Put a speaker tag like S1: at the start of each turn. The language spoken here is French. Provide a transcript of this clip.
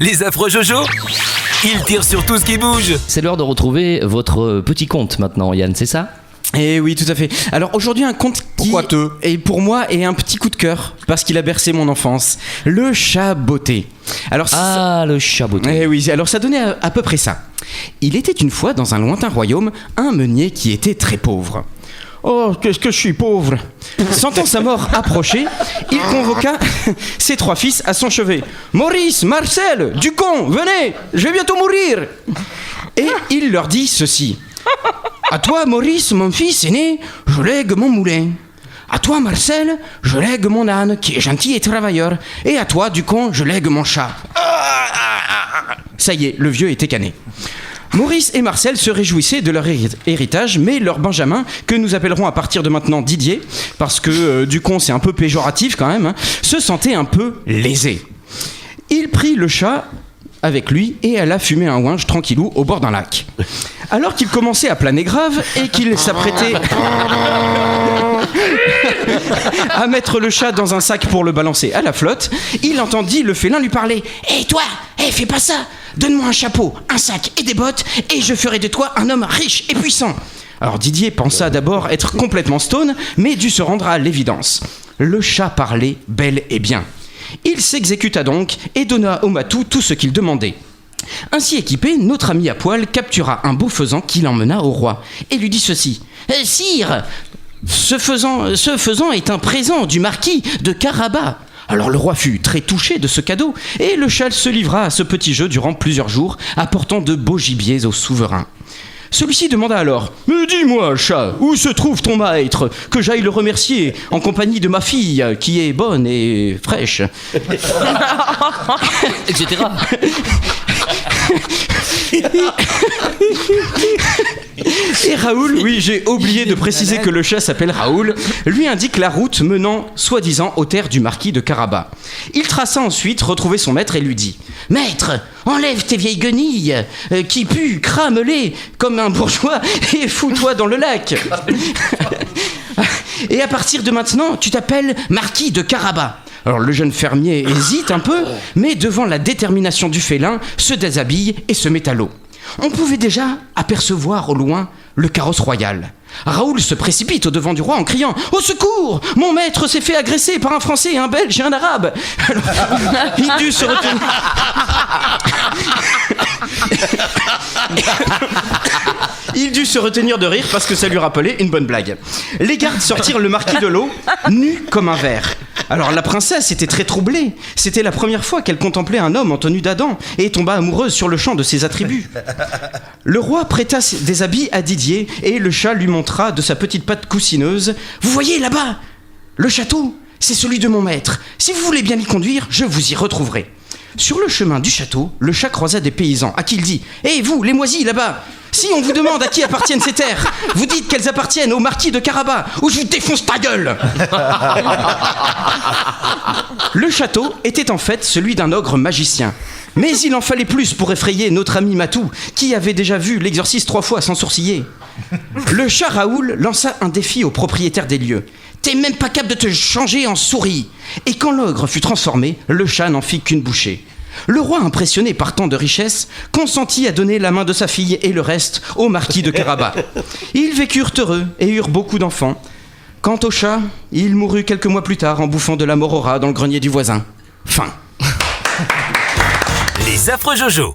S1: Les affreux Jojo, ils tirent sur tout ce qui bouge.
S2: C'est l'heure de retrouver votre petit conte maintenant, Yann, c'est ça ?
S3: Eh oui, tout à fait. Alors aujourd'hui, un conte qui est pour moi est un petit coup de cœur parce qu'il a bercé mon enfance. Le chat botté. Alors
S2: le chat botté.
S3: Eh oui, alors ça donnait à peu près ça. Il était une fois dans un lointain royaume un meunier qui était très pauvre. Oh, qu'est-ce que je suis pauvre! Sentant sa mort approcher, il convoqua ses 3 fils à son chevet. Maurice, Marcel, Ducon, venez, je vais bientôt mourir! Et il leur dit ceci. À toi, Maurice, mon fils aîné, je lègue mon moulin. À toi, Marcel, je lègue mon âne, qui est gentil et travailleur. Et à toi, Ducon, je lègue mon chat. Ça y est, le vieux était cané. Maurice et Marcel se réjouissaient de leur héritage, mais leur Benjamin, que nous appellerons à partir de maintenant Didier, parce que Ducon c'est un peu péjoratif quand même, se sentait un peu lésé. Il prit le chat avec lui et alla fumer un ouinge tranquillou au bord d'un lac. Alors qu'il commençait à planer grave et qu'il s'apprêtait à mettre le chat dans un sac pour le balancer à la flotte, il entendit le félin lui parler. « Hé toi, fais pas ça! Donne-moi un chapeau, un sac et des bottes et je ferai de toi un homme riche et puissant !» Alors Didier pensa d'abord être complètement stone, mais dut se rendre à l'évidence. Le chat parlait bel et bien. Il s'exécuta donc et donna au matou tout ce qu'il demandait. Ainsi équipé, notre ami à poil captura un beau faisan qui l'emmena au roi et lui dit ceci. « Sire, ce faisan est un présent du marquis de Carabas. » Alors le roi fut très touché de ce cadeau et le chat se livra à ce petit jeu durant plusieurs jours, apportant de beaux gibiers au souverain. Celui-ci demanda alors « Mais dis-moi, chat, où se trouve ton maître, que j'aille le remercier en compagnie de ma fille, qui est bonne et fraîche. »
S2: etc.
S3: Et Raoul, oui, j'ai oublié de préciser que le chat s'appelle Raoul, lui indique la route menant, soi-disant, aux terres du marquis de Carabas. Il traça ensuite retrouver son maître et lui dit « Maître, enlève tes vieilles guenilles, qui puent, crame-les comme un bourgeois et fous-toi dans le lac. Et à partir de maintenant, tu t'appelles marquis de Carabas. » Alors le jeune fermier hésite un peu, mais devant la détermination du félin, se déshabille et se met à l'eau. On pouvait déjà apercevoir au loin le carrosse royal. Raoul se précipite au devant du roi en criant « Au secours! Mon maître s'est fait agresser par un Français, un Belge et un Arabe !» Alors, il dut se retenir... Il dut se retenir de rire parce que ça lui rappelait une bonne blague. Les gardes sortirent le marquis de l'eau, nu comme un verre. Alors la princesse était très troublée. C'était la première fois qu'elle contemplait un homme en tenue d'Adam et tomba amoureuse sur le champ de ses attributs. Le roi prêta des habits à Didier et le chat lui montra de sa petite patte coussineuse. « Vous voyez là-bas, le château, c'est celui de mon maître. Si vous voulez bien l'y conduire, je vous y retrouverai. » Sur le chemin du château, le chat croisa des paysans à qui il dit « Hé, vous, les moisis là-bas, si on vous demande à qui appartiennent ces terres, vous dites qu'elles appartiennent au marquis de Carabas, ou je vous défonce ta gueule !» Le château était en fait celui d'un ogre magicien. Mais il en fallait plus pour effrayer notre ami Matou, qui avait déjà vu l'exorciste 3 fois sans sourciller. Le chat Raoul lança un défi au propriétaire des lieux. « T'es même pas capable de te changer en souris !» Et quand l'ogre fut transformé, le chat n'en fit qu'une bouchée. Le roi, impressionné par tant de richesses, consentit à donner la main de sa fille et le reste au marquis de Carabas. Ils vécurent heureux et eurent beaucoup d'enfants. Quant au chat, il mourut quelques mois plus tard en bouffant de la morora dans le grenier du voisin. Fin.
S1: Les affreux Jojo.